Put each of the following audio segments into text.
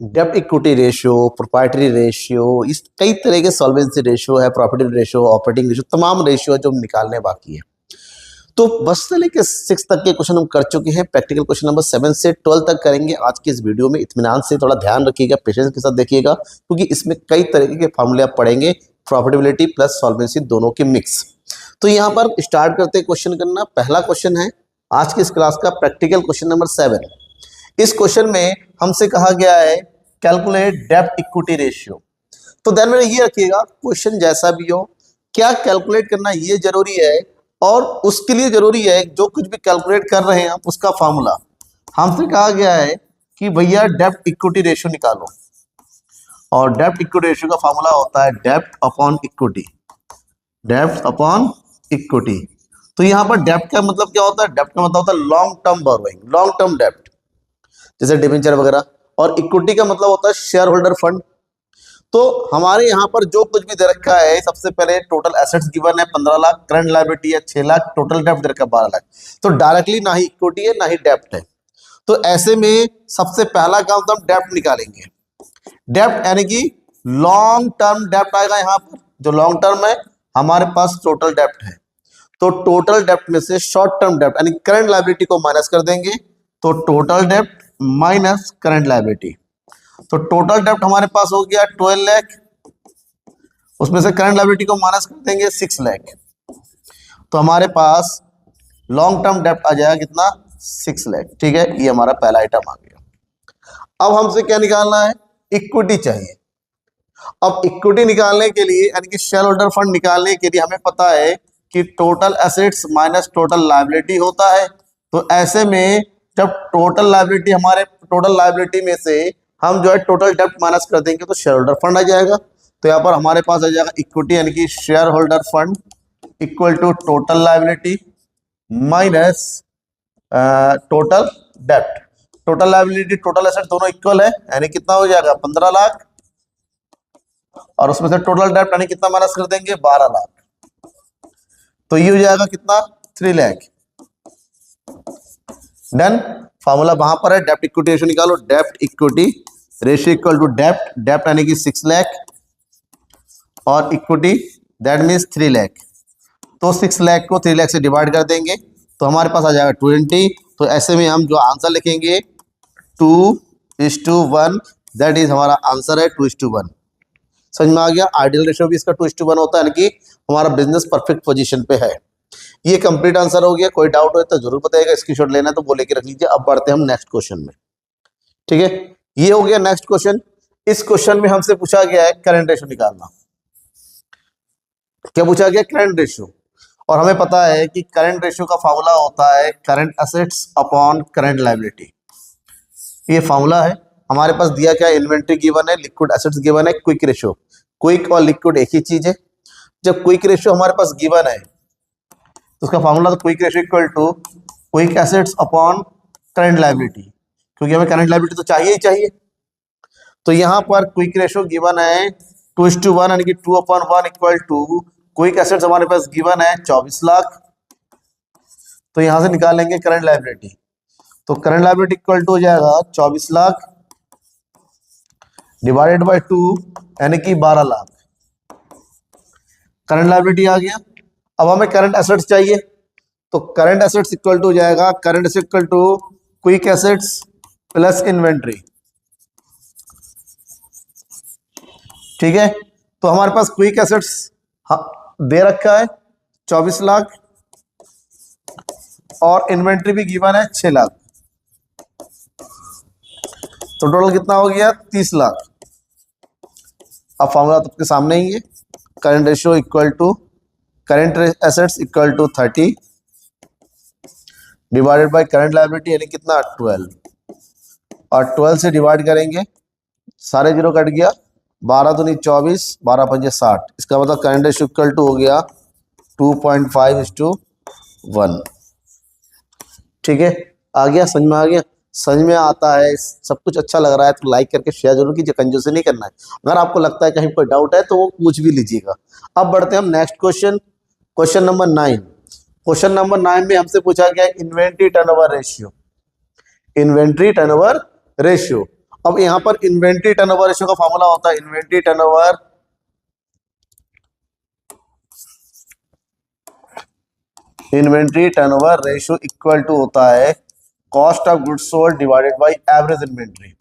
डेब्ट equity ratio, proprietary ratio, इस कई तरह के सॉल्वेंसी रेशियो है, प्रॉफिट रेशियो, ऑपरेटिंग रेशियो, तमाम रेशियो जो निकालने बाकी है। तो बस से लेके 6 तक के क्वेश्चन हम कर चुके हैं। प्रैक्टिकल क्वेश्चन नंबर 7 से 12 तक करेंगे आज की इस वीडियो में। इत्मीनान से थोड़ा ध्यान रखिएगा, पेशेंस के साथ देखिएगा, क्योंकि इसमें कई तरीके के फॉर्मूले आप पढ़ेंगे, प्रॉफिटेबिलिटी प्लस सॉल्वेंसी दोनों के मिक्स। तो यहाँ पर स्टार्ट करते हैं क्वेश्चन करना। पहला क्वेश्चन है आज की इस क्लास का प्रैक्टिकल क्वेश्चन नंबर 7। इस क्वेश्चन में हमसे कहा गया है कैलकुलेट डेब्ट इक्विटी रेशियो। तो ध्यान में ये रखिएगा, क्वेश्चन जैसा भी हो, क्या कैलकुलेट करना ये जरूरी है, और उसके लिए जरूरी है जो कुछ भी कैलकुलेट कर रहे हैं आप उसका फॉर्मूला। हमसे कहा गया है कि भैया डेब्ट इक्विटी रेशियो निकालो, और डेब्ट इक्विटी रेशियो का फॉर्मूला होता है डेब्ट अपॉन इक्विटी, डेब्ट अपॉन इक्विटी। तो यहाँ पर डेब्ट का मतलब क्या होता है? डेब्ट का मतलब होता है long term borrowing, long term डेब्ट, जैसे डिबेंचर वगैरह। और इक्विटी का मतलब होता है शेयर होल्डर फंड। तो हमारे यहाँ पर जो कुछ भी दे रखा है, सबसे पहले टोटल एसेट्स गिवन है 15 लाख, करंट लायबिलिटी है 6 लाख, टोटल डेब्ट दे रखा है 12 लाख। तो डायरेक्टली ना ही इक्विटी है ना ही डेब्ट है। तो ऐसे में सबसे पहला काम तो हम डेब्ट निकालेंगे। डेब्ट यानी कि लॉन्ग टर्म डेब्ट आएगा यहाँ पर। जो लॉन्ग टर्म है हमारे पास टोटल डेब्ट है, तो टोटल डेब्ट में से शॉर्ट टर्म डेब्ट यानी करंट लायबिलिटी को माइनस कर देंगे, तो टोटल डेब्ट माइनस करंट लायबिलिटी। तो टोटल डेब्ट हमारे पास हो गया 12 लाख, उसमें से करंट लायबिलिटी को माइनस कर देंगे 6 लाख। तो हमारे पास लॉन्ग टर्म डेब्ट आ जाएगा कितना? 6 लाख। ठीक है, ये हमारा पहला आइटम आ गया। अब हमसे क्या निकालना है? इक्विटी चाहिए। अब इक्विटी निकालने के लिए यानी कि शेयर होल्डर फंड निकालने के लिए हमें पता है कि total assets minus total liability होता है। तो ऐसे में जब टोटल लायबिलिटी, हमारे टोटल लायबिलिटी में से हम जो है टोटल डेब्ट माइनस कर देंगे तो शेयर होल्डर फंड आ जाएगा। तो यहाँ पर हमारे पास आ जाएगा इक्विटी यानी कि share holder fund equal to total liability minus total डेब्ट। टोटल लायबिलिटी टोटल एसेट दोनों इक्वल है, यानी कितना हो जाएगा? 15 लाख, और उसमें से टोटल डेब्ट यानी कितना माइनस कर देंगे? 12 लाख। तो ये हो जाएगा कितना? 3 लाख। डन। फॉर्मूला वहां पर है, डेब्ट इक्विटी रेशियो निकालो। डेब्ट इक्विटी रेशियो इक्वल टू डेब्ट, डेब्ट यानी कि 6 लाख और इक्विटी दैट मीन्स 3 लाख। तो 6 लाख को 3 लाख से डिवाइड कर देंगे तो हमारे पास आ जाएगा 20। तो ऐसे में हम जो आंसर लिखेंगे 2:1, दैट इज हमारा आंसर है 2:1। समझ में आ गया? आइडियल रेशियो भी इसका 2:1 होता है, यानी कि हमारा बिजनेस परफेक्ट पोजीशन पे है। ये कंप्लीट आंसर हो गया। कोई डाउट हो तो जरूर बताइएगा, स्क्रीनशॉट लेना है तो वो लेके रख लीजिए। अब बढ़ते हैं हम नेक्स्ट क्वेश्चन में। ठीक है, ये हो गया नेक्स्ट क्वेश्चन। इस क्वेश्चन में हमसे पूछा गया है करंट रेशियो निकालना। क्या पूछा गया? Current ratio. और हमें पता है कि करंट रेशियो का फॉर्मूला होता है current assets upon current liability. ये फॉर्मूला है। हमारे पास दिया क्या? इन्वेंट्री गिवन है, लिक्विड एसेट्स गिवन है, क्विक रेशियो। क्विक और लिक्विड एक ही चीज है। जब क्विक रेशियो हमारे पास गिवन है तो उसका फॉर्मूला तो quick ratio equal to quick assets upon current liability, क्योंकि हमें करंट लायबिलिटी तो चाहिए ही चाहिए। तो यहाँ पर क्विक रेशियो गिवन है 2:1 यानी कि 2/1 इक्वल टू क्विक एसेट्स हमारे पास गिवन है 24 लाख। तो यहां से निकालेंगे करंट लायबिलिटी। तो करंट लायबिलिटी इक्वल टू हो जाएगा 24 लाख डिवाइडेड बाय 2 यानी कि 12 लाख। करंट लायबिलिटी आ गया। अब हमें करंट एसेट्स चाहिए, तो करंट एसेट्स इक्वल टू हो जाएगा current assets equal to quick assets plus inventory. ठीक है, तो हमारे पास क्विक एसेट्स दे रखा है 24 लाख और इन्वेंट्री भी गिवन है 6 लाख। तो टोटल कितना हो गया? 30 लाख। अब फॉर्मूला तो आपके सामने ही है, current ratio equal to current assets equal to 30 divided by current liability यानी कितना? 12, और 12 से डिवाइड करेंगे, सारे जीरो कट गया, 12 दूनी 24, 12 पंजे 60। इसका मतलब करंट रेशियो इक्वल टू हो गया 2.5:1। ठीक है, आ गया? समझ में आ गया? समझ में आता है, सब कुछ अच्छा लग रहा है तो लाइक करके शेयर जरूर कीजिए, कंजूसी नहीं करना है। अगर आपको लगता है कहीं कोई डाउट है तो वो पूछ भी लीजिएगा। अब बढ़ते हैं हम next question, question number 9। Question number 9 में हमसे पूछा गया inventory turnover ratio. Inventory turnover ratio. अब यहां पर इन्वेंट्री टर्नओवर रेशियो का फॉर्मूला होता है inventory turnover ratio equal to होता है cost of goods sold divided by average inventory.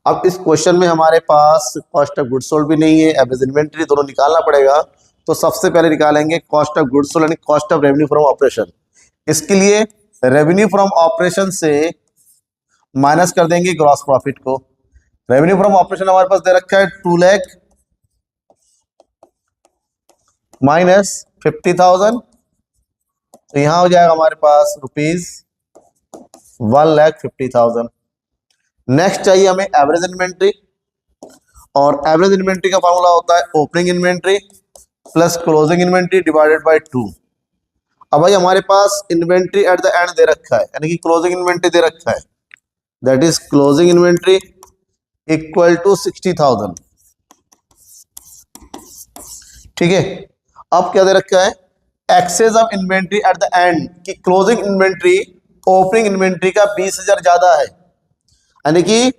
अब इस क्वेश्चन में हमारे पास कॉस्ट ऑफ गुड्स सोल्ड भी नहीं है, एवरेज इन्वेंट्री, दोनों निकालना पड़ेगा। तो सबसे पहले निकालेंगे कॉस्ट ऑफ गुड्स सोल्ड यानी cost of revenue from operation. इसके लिए रेवेन्यू फ्रॉम ऑपरेशन से माइनस कर देंगे ग्रॉस प्रॉफिट को। रेवेन्यू फ्रॉम ऑपरेशन हमारे पास दे रखा है 2 लाख माइनस 50,000, तो यहां हो जाएगा हमारे पास ₹1,50,000। नेक्स्ट चाहिए हमें एवरेज इन्वेंट्री, और एवरेज इन्वेंट्री का फॉर्मूला होता है opening inventory plus closing inventory divided by 2। अब भाई हमारे पास इन्वेंट्री एट द एंड दे रखा है, यानी कि क्लोजिंग इन्वेंट्री दे रखा है, that is closing inventory equal to 60,000। ठीक है, अब क्या दे रखा है excess of inventory at the end, कि क्लोजिंग इन्वेंट्री ओपनिंग इन्वेंट्री का 20,000 ज्यादा है, यानी कि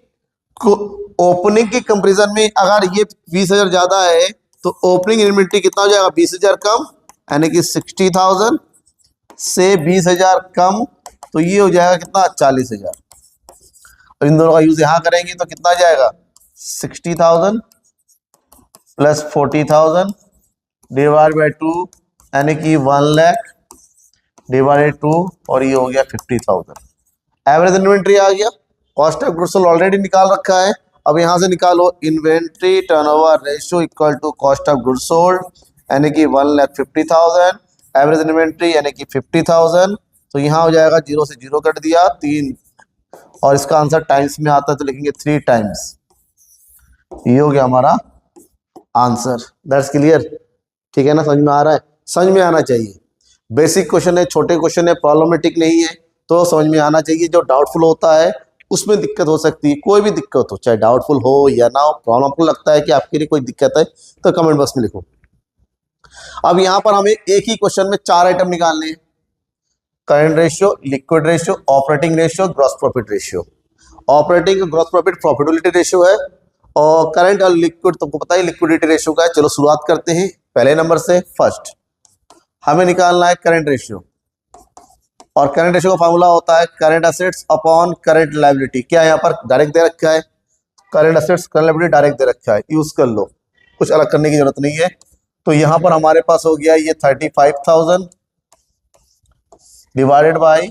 ओपनिंग की कंपैरिजन में अगर ये 20,000 ज्यादा है तो ओपनिंग इन्वेंट्री कितना हो जाएगा 20,000 कम, यानी कि 60,000 से 20,000 कम, तो ये हो जाएगा कितना 40,000। और इन दोनों का यूज यहां करेंगे तो कितना जाएगा 60,000 प्लस 40,000 डिवाइड बाय 2, यानी कि 1 लाख डिवाइडेड 2, और ये हो गया 50,000। एवरेज इन्वेंट्री आ गया। Cost of goods sold already निकाल रखा है, अब यहां से निकालो inventory turnover ratio equal to cost of goods sold, यानी कि 1,50,000 एवरेज इन्वेंट्री यानी कि 50,000, तो यहां हो जाएगा 0 से 0 कट दिया 3, और इसका आंसर टाइम्स में आता है तो लिखेंगे 3 टाइम्स। ये हो गया हमारा आंसर। दैट्स क्लियर, ठीक है ना, समझ में आ रहा है, समझ में आना चाहिए। बेसिक क्वेश्चन है, छोटे क्वेश्चन है, प्रॉब्लमेटिक नहीं है, तो समझ में आना चाहिए। जो डाउटफुल होता है उसमें दिक्कत हो सकती है, कोई भी दिक्कत हो, चाहे डाउटफुल हो या ना हो, प्रॉब्लम आपको लगता है कि आपके लिए कोई दिक्कत है तो कमेंट बॉक्स में लिखो। अब यहां पर हमें एक ही क्वेश्चन में 4 आइटम निकालने हैं, current ratio, liquid ratio, operating ratio, gross profit ratio. Operating gross profit profitability ratio है, और करंट और लिक्विड तुमको पता है लिक्विडिटी रेशियो का है। चलो शुरुआत करते हैं पहले नंबर से। फर्स्ट हमें निकालना है करंट रेशियो, और करंट रेशियो का फॉर्मूला होता है current assets upon current liability. क्या यहाँ पर डायरेक्ट दे रखा है, current assets current liability direct दे रखा है, यूज कर लो, कुछ अलग करने की जरूरत नहीं है। तो यहाँ पर हमारे पास हो गया ये 35,000 डिवाइडेड बाय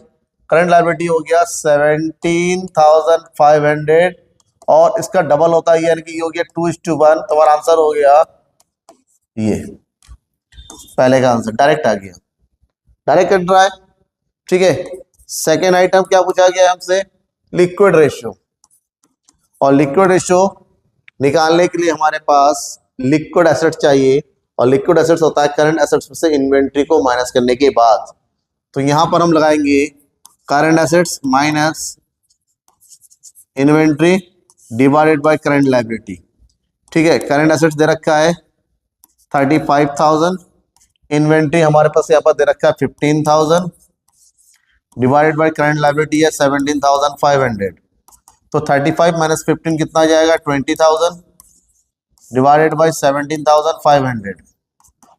करंट लायबिलिटी हो गया 17,500, और इसका डबल होता है यानी कि ये हो गया 2:1। तो हमारा आंसर हो गया ये, पहले का आंसर डायरेक्ट आ गया, डायरेक्ट कट रहा है। ठीक है, सेकेंड आइटम क्या पूछा गया हमसे, लिक्विड रेशियो, और लिक्विड रेशियो निकालने के लिए हमारे पास लिक्विड एसेट चाहिए, और लिक्विड एसेट्स होता है करंट एसेट्स में से इन्वेंट्री को माइनस करने के बाद। तो यहां पर हम लगाएंगे current assets minus inventory divided by current liability. ठीक है, करंट एसेट्स दे रखा है 35,000, इन्वेंट्री हमारे पास यहाँ पर दे रखा है 15,000 डिवाइडेड बाय करंट लायबिलिटी है 17,500। तो 35 माइनस 15 कितना जाएगा 20,000 डिवाइडेड बाय 17,500,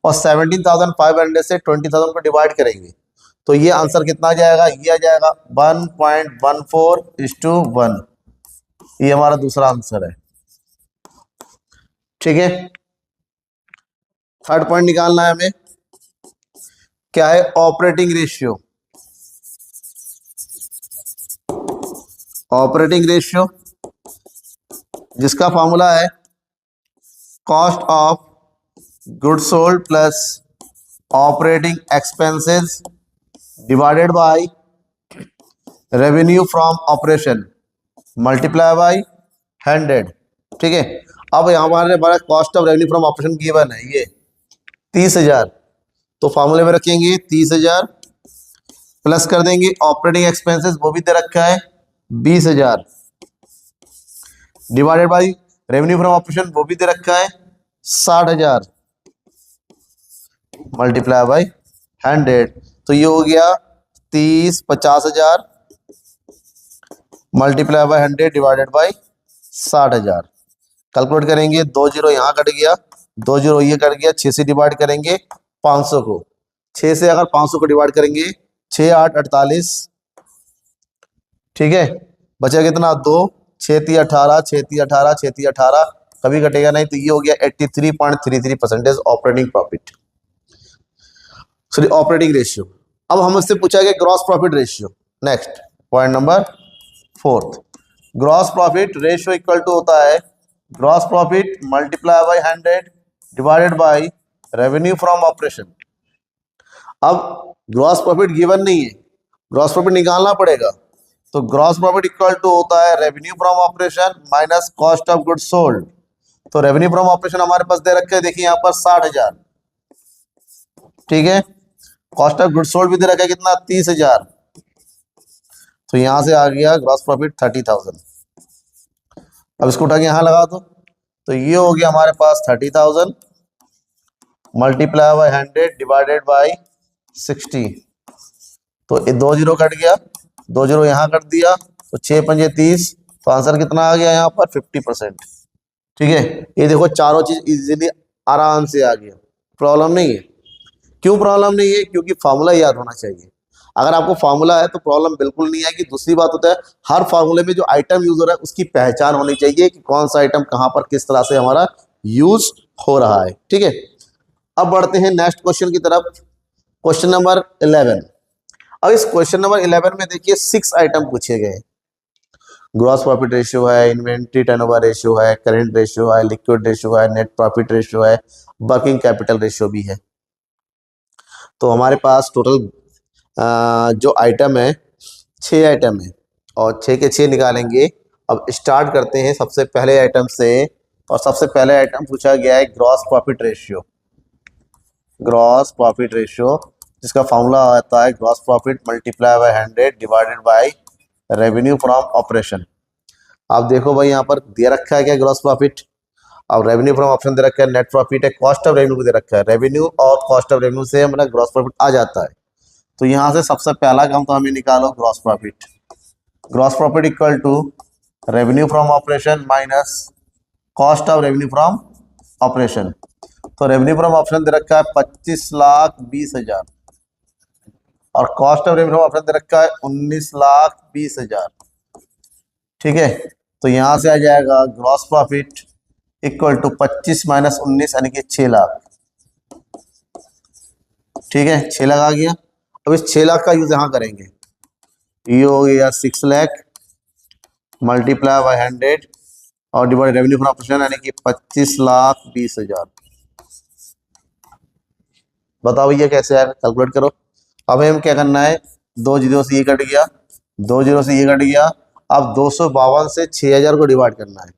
और 17,500 से 20,000 को डिवाइड करेंगे तो ये आंसर कितना जाएगा, ये आ जाएगा 1.14:1। ये हमारा दूसरा आंसर है। ठीक है, थर्ड पॉइंट निकालना है हमें, क्या है ऑपरेटिंग रेशियो। ऑपरेटिंग रेशियो जिसका फॉर्मूला है cost of goods sold plus operating expenses divided by revenue from operation multiply by 100। ठीक है, अब हमारे हमारा cost of revenue from operation given है ये 30,000, तो फॉर्मूले में रखेंगे 30,000 प्लस कर देंगे ऑपरेटिंग एक्सपेंसेस वो भी दे रखा है 20,000 divided by revenue from operation वो भी दे रखा है 60,000 मल्टीप्लाई बाय 100। तो ये हो गया 50,000 multiply by 100 divided bye 60,000। Calculate करेंगे, 2 जीरो यहाँ कट गया, 2 जीरो ये कट गया, 6 से डिवाइड करेंगे 500 को, 6 से अगर 500 को डिवाइड करेंगे 6 8 48, ठीक है, बचा कितना 2, 6 3 18, 6 3 18, 6 3 18, कभी कटेगा नहीं, तो ये हो गया 83.33% operating profit, sorry operating ratio. अब हमसे पूछा गया gross profit ratio. Next point number 4, gross profit ratio equal to होता है gross profit multiply by 100 divided by revenue from operation. अब ग्रॉस प्रॉफिट गिवन नहीं है, ग्रॉस प्रॉफिट निकालना पड़ेगा, तो ग्रॉस प्रॉफिट इक्वल टू होता है revenue from operation minus cost of goods sold. तो रेवेन्यू फ्रॉम ऑपरेशन हमारे पास दे रखे है, देखिए यहाँ पर 60,000, ठीक है, कॉस्ट ऑफ गुड्स सोल्ड भी दे रखा है कितना 30,000, तो यहां से आ गया ग्रॉस प्रॉफिट 30,000। अब इसको उठा के यहां लगा दो, तो ये हो गया हमारे पास 30,000 मल्टीप्लाई बाय 100 डिवाइडेड बाय 60, तो 2 जीरो कट गया, 2 जीरो यहाँ कर दिया, तो 6 पंजे 30, तो आंसर कितना आ गया यहाँ पर 50%, ठीक है। ये देखो चारों चीज इजीली आराम से आ गया, प्रॉब्लम नहीं है। क्यों प्रॉब्लम नहीं है? क्योंकि फार्मूला याद होना चाहिए। अगर आपको फार्मूला है तो प्रॉब्लम बिल्कुल नहीं आएगी। दूसरी बात होता है हर फार्मूले में जो आइटम यूज हो रहा है उसकी पहचान होनी चाहिए कि कौन सा आइटम कहाँ पर किस तरह से हमारा यूज हो रहा है, ठीक है। अब बढ़ते हैं नेक्स्ट क्वेश्चन की तरफ, क्वेश्चन नंबर 11। अब इस क्वेश्चन नंबर 11 में देखिए 6 आइटम पूछे गए। ग्रॉस प्रॉफिट रेशियो है, इन्वेंट्री टर्नओवर रेशियो है, करेंट रेशियो है, लिक्विड रेशियो है, नेट प्रॉफिट रेशियो है, वर्किंग कैपिटल रेशियो भी है। तो हमारे पास टोटल जो आइटम है 6 आइटम है और 6 के 6 निकालेंगे। अब स्टार्ट करते हैं सबसे पहले आइटम से, और सबसे पहले आइटम पूछा गया है gross profit ratio. Gross profit ratio जिसका फॉर्मूला आता है gross profit multiply by 100 divided by revenue from operation. आप देखो भाई यहाँ पर दे रखा है क्या ग्रॉस प्रॉफिट, अब रेवेन्यू फ्रॉम ऑपरेशन दे रखा है, नेट प्रॉफिट है, कॉस्ट ऑफ रेवेन्यू को दे रखा है। रेवेन्यू और कॉस्ट ऑफ रेवेन्यू से हमारा ग्रॉस प्रॉफिट आ जाता है। तो यहाँ से सबसे पहला काम तो हमें निकालो gross profit. Gross profit equal to revenue from operation minus cost of revenue from operation. तो रेवेन्यू फ्रॉम ऑपरेशन दे रखा है 25,20,000 और cost of revenue from operation दे रखा है 19,20,000, ठीक है। तो यहाँ से आ जाएगा gross profit equal to 25 minus 19 यानी कि 6 लाख, ठीक है, 6 लाख आ गया। अब इस 6 लाख का यूज यहाँ करेंगे, ये हो गया 6 लाख मल्टीप्लाई बाय 100 और डिवाइड रेवेन्यू फ्रॉम ऑपरेशन यानी कि 25,20,000। बताओ भैया कैसे आएगा, कैलकुलेट करो। अब हमें क्या करना है, 2 जीरो से ये कट गया, 2 जीरो से ये कट गया। अब 252 से 6,000 को डिवाइड करना है।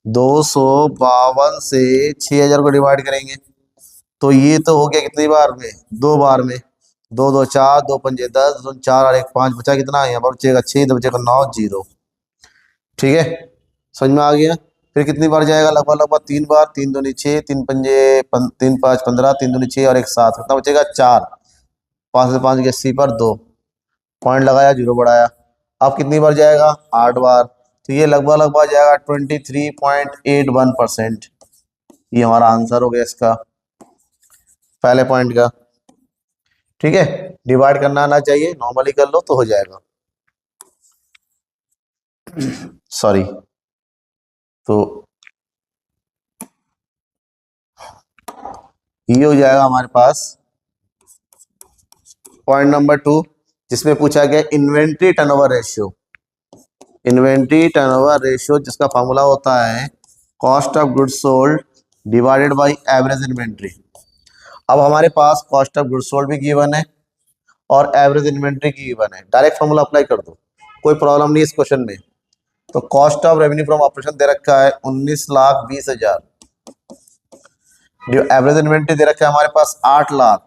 252 से 6,000 को डिवाइड करेंगे तो ये तो हो गया कितनी बार में, 2 बार में। 2 2 4, 2 पंजे 10, 2 4 और 1 5, बचा कितना, यहाँ पर बचेगा 6, तो बचेगा 9 जीरो, ठीक है, समझ में आ गया। फिर कितनी बार जाएगा, लगभग लगभग 3 बार, 3 दूनी 6, 3 पंजे 3 5 15, 3 दूनी 6 और 1 7, कितना बचेगा 4, 5 से 5 के 80 पर 2 पॉइंट लगाया, जीरो बढ़ाया। अब कितनी बार जाएगा, 8 बार, तो ये लगभग लगभग जाएगा 23.81%। ये हमारा आंसर हो गया इसका पहले पॉइंट का, ठीक है। डिवाइड करना आना चाहिए, नॉर्मली कर लो तो हो जाएगा। सॉरी, तो ये हो जाएगा हमारे पास पॉइंट नंबर 2 जिसमें पूछा गया inventory turnover ratio. Inventory turnover ratio जिसका फॉर्मूला होता है cost of goods sold divided by average inventory. अब हमारे पास कॉस्ट ऑफ गुड्स सोल्ड भी गिवन है और एवरेज इन्वेंट्री की गिवन है, डायरेक्ट फॉर्मूला अप्लाई कर दो, कोई प्रॉब्लम नहीं इस क्वेश्चन में। तो cost of revenue from operation दे रखा है 19,20,000, एवरेज इन्वेंट्री दे रखा है हमारे पास 8 लाख।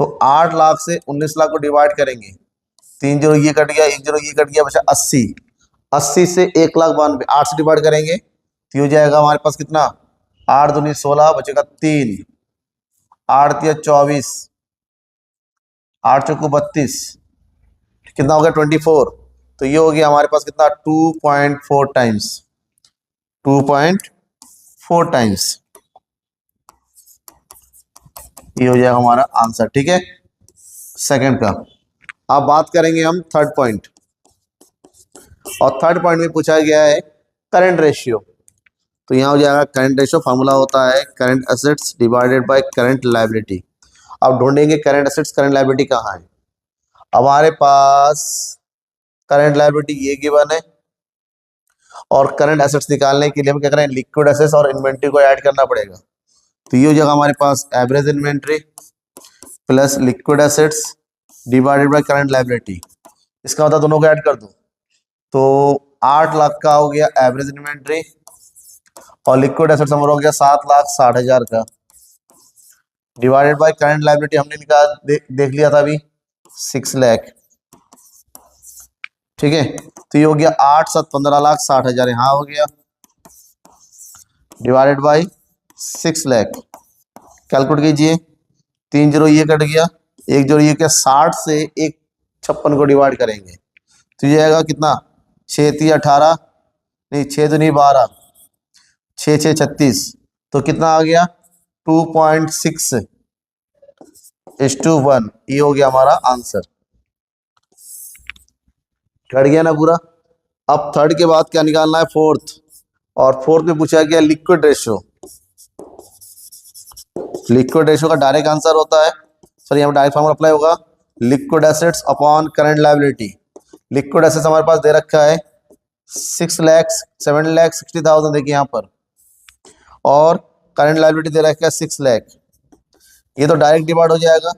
तो 8 लाख से 19 लाख को डिवाइड करेंगे, 3 जीरो ये कट गया, 1 जीरो ये कट गया, बचा 80। 80 से 1,92,000, 8 से डिवाइड करेंगे तो हो जाएगा हमारे पास कितना, 8 दूनी 16, बचेगा 3, 8 तिया 24, 8 चौको 32, कितना हो गया 24। तो ये हो गया हमारे पास कितना 2.4 टाइम्स, 2.4 टाइम्स, ये हो जाएगा हमारा आंसर। ठीक है सेकंड का। अब बात करेंगे हम थर्ड पॉइंट, और थर्ड पॉइंट में पूछा गया है करंट रेशियो। तो यहाँ हो जाएगा करंट रेशियो, फार्मूला होता है current assets divided by current liability. अब ढूंढेंगे करंट एसेट्स करंट लायबिलिटी कहाँ है। हमारे पास करंट लायबिलिटी ये गिवन है, और करंट एसेट्स निकालने के लिए हम क्या करें, लिक्विड एसेट्स और इन्वेंट्री को ऐड करना पड़ेगा। तो ये हो जाएगा हमारे पास average inventory plus liquid assets divided by current liability. इसका मतलब दोनों को ऐड कर दूं तो 8 लाख का हो गया एवरेज इन्वेंट्री, और लिक्विड एसेट्स हमारा हो गया 7,60,000 का, डिवाइडेड बाय करंट लायबिलिटी हमने निकाल देख लिया था अभी 6 लाख। ठीक है, तो ये हो गया 8 7 15,60,000 यहाँ हो गया, डिवाइडेड बाय 6 लाख। कैलकुलेट कीजिए, 3 जीरो ये कट गया, 1 जीरो ये क्या, 60 से 156 को डिवाइड करेंगे तो ये आएगा कितना, 6 3 18, नहीं 6 तो नहीं 12, 6 6 36, तो कितना आ गया 2.6:1। ये हो गया हमारा आंसर। कट गया ना पूरा। अब थर्ड के बाद क्या निकालना है, फोर्थ, और फोर्थ में पूछा गया लिक्विड रेशियो। लिक्विड रेशियो का डायरेक्ट आंसर होता है, सर यहाँ डायरेक्ट फॉर्मूला अप्लाई होगा, liquid assets upon current liability. Liquid assets हमारे पास दे रखा है 7,60,000 देखिए यहाँ पर, और करंट लायबिलिटी दे रखा है 6 लाख। ये तो डायरेक्ट डिवाइड हो जाएगा,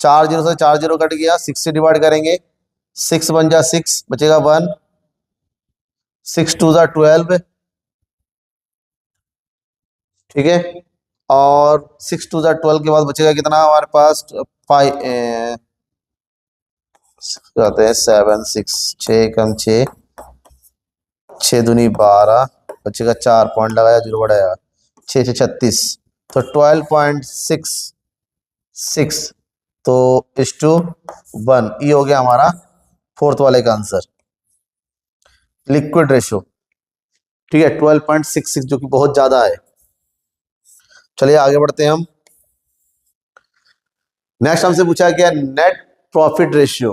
4 जीरो से 4 जीरो कट गया, 6 से डिवाइड करेंगे, 6 1 जा 6 बचेगा 1, 6 2 जा 12। ठीक है, और 6 2 जा 12 के बाद बचेगा कितना हमारे पास 5 कहते हैं 7 6 6 कम 6 6 दूनी 12, बचेगा 4 पॉइंट लगाया, जीरो बढ़ाया 6 6 36, तो 12.66 तो (1). ये हो गया हमारा फोर्थ वाले का आंसर, लिक्विड रेशियो। ठीक है 12.66 जो कि बहुत ज्यादा है। चलिए आगे बढ़ते हैं हम। नेक्स्ट हमसे पूछा गया नेट प्रॉफिट रेशियो।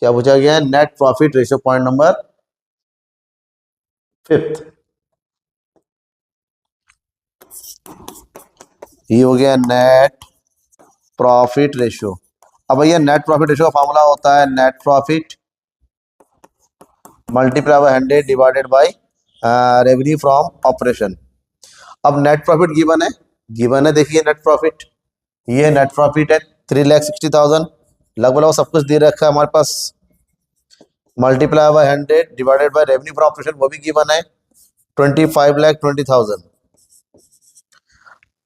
क्या पूछा गया है, net profit ratio, point number 5th। ये हो गया नेट प्रॉफिट रेशियो। अब भैया नेट प्रॉफिट रेशियो का फॉर्मूला होता है net profit multiply by 100 divided by revenue from operation. अब नेट प्रॉफिट गिवन है देखिए नेट प्रॉफिट, ये नेट प्रॉफिट है 3,60,000, लगभग सब कुछ दे रखा है हमारे पास, multiply by 100 divided by revenue from operation वो भी गिवन है 25,20,000।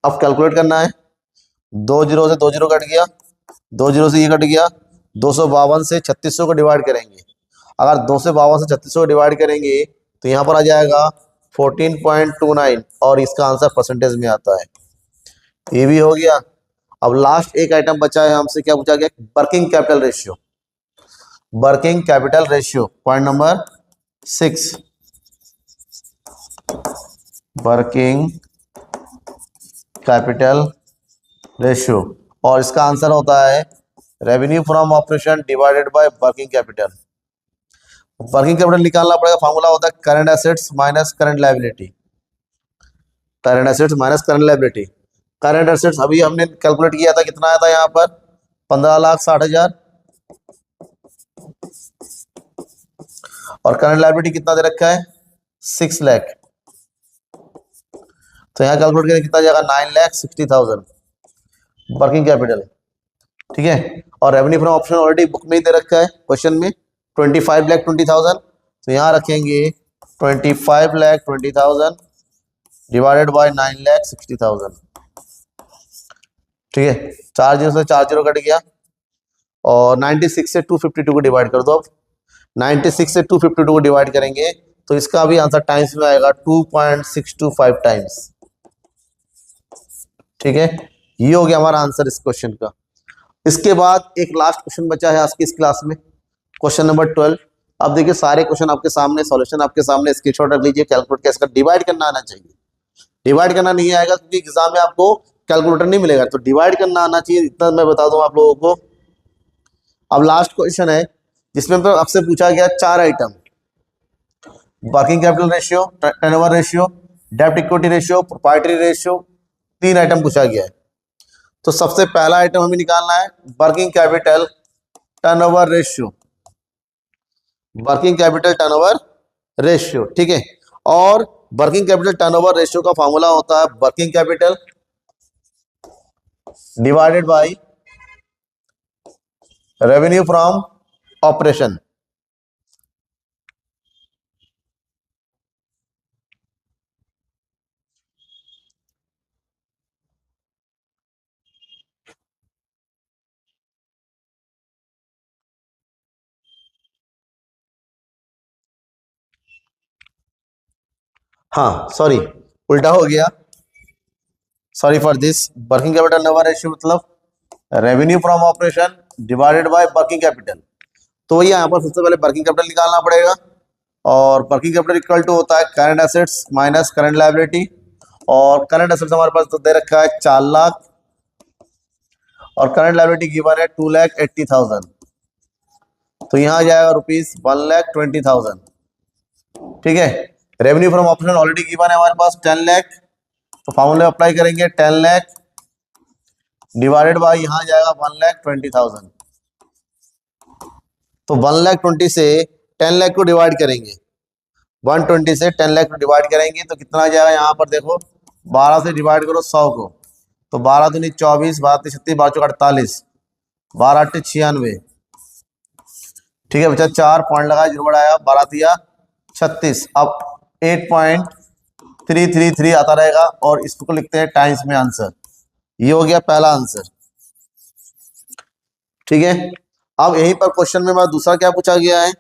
अब कैलकुलेट करना है, 2 जीरो से 2 जीरो कट गया, 2 जीरो से ये कट गया, 252 से 3600 को डिवाइड करेंगे। अगर 252 से 3600 को डिवाइड करेंगे तो यहाँ पर आ जाएगा 14.29, और इसका आंसर परसेंटेज में आता है। ये भी हो गया। अब लास्ट एक आइटम बचा है, हमसे क्या पूछा गया, working capital ratio. Working capital ratio point number 6, working capital ratio, और इसका आंसर होता है revenue from operation divided by working capital. Working capital निकालना पड़ेगा, फार्मूला होता है current assets minus current liability. Current assets minus current liability. Current assets अभी हमने कैलकुलेट किया था, कितना आया था यहाँ पर 15,60,000, और करंट लायबिलिटी कितना दे रखा है 6 लाख। तो यहाँ कैलकुलेट करें कितना जाएगा 9,60,000 वर्किंग कैपिटल। ठीक है, और revenue from operation already book में ही दे रखा है क्वेश्चन में 25,20,000, तो यहाँ रखेंगे 25,20,000 डिवाइडेड बाय 9,60,000। ठीक है, 4 जीरो से 4 जीरो कट गया, और 96 से 252 को डिवाइड कर दो। अब 96 से 252 को डिवाइड करेंगे तो इसका भी आंसर टाइम्स में आएगा 2.625 टाइम्स। ठीक है, ये हो गया हमारा आंसर इस क्वेश्चन का। इसके बाद एक लास्ट क्वेश्चन बचा है आज की इस क्लास में, क्वेश्चन नंबर 12। अब देखिए सारे क्वेश्चन आपके सामने, सॉल्यूशन आपके सामने, स्क्रीनशॉट रख लीजिए, कैलकुलेट कैसे कर, डिवाइड करना आना चाहिए। डिवाइड करना नहीं आएगा क्योंकि एग्जाम में आपको कैलकुलेटर नहीं मिलेगा, तो डिवाइड करना आना चाहिए, इतना मैं बता दूं आप लोगों को। अब लास्ट क्वेश्चन है जिसमें तो आपसे पूछा गया 4 item, working capital ratio, turnover ratio, डेब्ट equity ratio, proprietary ratio, 3 item पूछा गया है। तो सबसे पहला आइटम हमें निकालना है working capital turnover ratio, working capital turnover ratio, ठीक है। और वर्किंग कैपिटल टर्नओवर रेशियो का फॉर्मूला होता है working capital divided by revenue from operation. हाँ सॉरी, उल्टा हो गया, sorry for this. Working capital turnover ratio मतलब revenue from operation divided by working capital. तो यहाँ पर सबसे पहले वर्किंग कैपिटल निकालना पड़ेगा, और वर्किंग कैपिटल इक्वल टू होता है current assets minus current liability. और करंट एसेट्स हमारे पास तो दे रखा है 4 लाख, और करंट लायबिलिटी गिवन है 2,80,000। तो यहाँ आ जाएगा रुपीज 1,20,000, ठीक है। Revenue from operation already given है हमारे पास 10 लाख, तो फॉर्मूले अप्लाई करेंगे 10 लाख डिवाइडेड बाय यहाँ जाएगा 1,20,000। तो 1,20,000 से 10 लाख को डिवाइड करेंगे, 120 से 10 लाख को डिवाइड करेंगे तो कितना आ जाएगा, यहाँ पर देखो 12 से डिवाइड करो 100 को, तो 12 दूनी 24, 12 तीन 36, 12 चौक 48, 12 8 96, ठीक है बच्चा। 4 पॉइंट लगाया, जुड़ आया, 12 दिया 36। अब 8.333 आता रहेगा, और इसको लिखते हैं टाइम्स में आंसर। ये हो गया पहला आंसर, ठीक है। अब यहीं पर क्वेश्चन में दूसरा क्या पूछा गया है,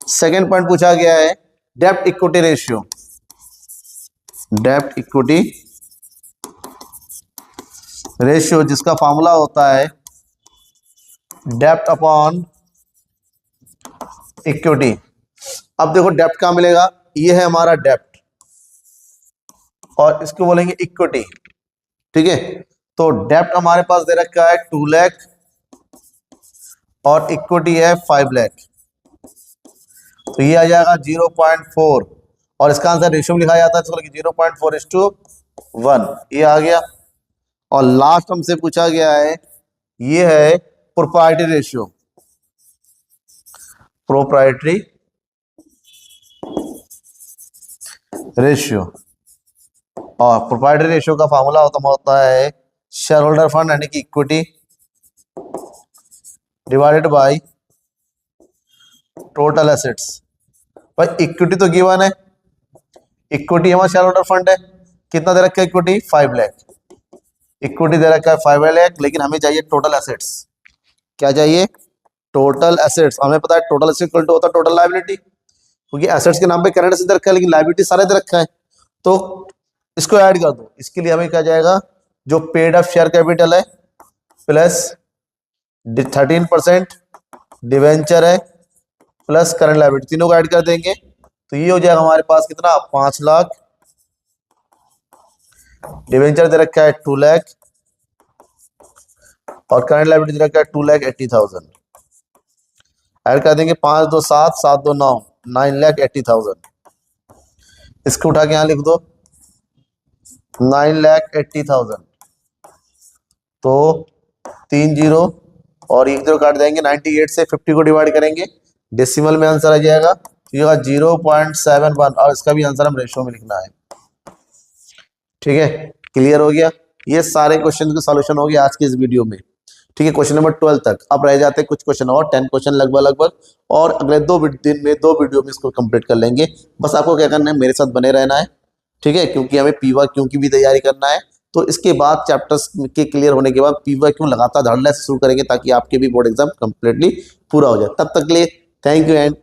सेकेंड पॉइंट पूछा गया है डेब्ट इक्विटी रेशियो। डेब्ट इक्विटी रेशियो जिसका फॉर्मूला होता है डेब्ट अपॉन इक्विटी। अब देखो डेब्ट कहाँ मिलेगा, ये है हमारा डेब्ट, और इसको बोलेंगे इक्विटी, ठीक है। तो डेब्ट हमारे पास दे रखा है 2 लाख, और इक्विटी है 5 लाख, तो ये आ जाएगा 0.4, और इसका आंसर रेशियो में लिखा जाता है, इसको 0.4:1, ये आ गया। और लास्ट हमसे पूछा गया है, ये है प्रोप्राइटरी रेशियो। प्रोप्राइटरी रेशियो, और प्रोप्राइटरी रेशियो का फॉर्मूला होता है शेयर होल्डर फंड यानी कि equity divided by total assets. भाई इक्विटी तो गिवन है, इक्विटी हमारा शेयर होल्डर फंड है, कितना दे रखा है इक्विटी 5 लाख, इक्विटी दे रखा है 5 लाख, लेकिन हमें चाहिए टोटल एसेट्स। क्या चाहिए, टोटल एसेट्स। हमें पता है टोटल एसेट इक्वल टू होता है टोटल लायबिलिटी, क्योंकि एसेट्स के नाम पे करंट एसेट रखा है लेकिन लायबिलिटी सारे दे रखा है, तो इसको ऐड कर दो। इसके लिए हमें क्या जाएगा, जो पेड अप शेयर कैपिटल है प्लस 13% डिवेंचर है प्लस करंट लायबिलिटी, तीनों को ऐड कर देंगे, तो ये हो जाएगा हमारे पास कितना 5 लाख, डिवेंचर दे रखा है 2 लाख, और करंट लायबिलिटी दे रखा है 2,80,000। ऐड कर देंगे 5 2 7 7 2 9, 9,80,000। इसको उठा के यहां लिख दो 9,80,000, तो 3 0 और 1 0 काट देंगे, 98 से 50 को डिवाइड करेंगे, डेसिमल में आंसर आ जाएगा, तो ये 0.71, और इसका भी आंसर हम रेशियो में लिखना है, ठीक है। क्लियर हो गया, ये सारे क्वेश्चन के सॉल्यूशन हो गया आज के इस वीडियो में, ठीक है। क्वेश्चन नंबर 12 तक अब रह जाते हैं कुछ क्वेश्चन, और 10 क्वेश्चन लगभग, और अगले 2 दिन में 2 वीडियो में इसको कंप्लीट कर लेंगे। बस आपको क्या करना है, मेरे साथ बने रहना है, ठीक है, क्योंकि हमें PYQ की भी तैयारी करना है। तो इसके बाद चैप्टर्स के क्लियर होने के बाद PYQ लगातार धड़ल्ले से शुरू करेंगे, ताकि आपके भी बोर्ड एग्जाम कंप्लीटली पूरा हो जाए। तब तक के लिए थैंक यू एंड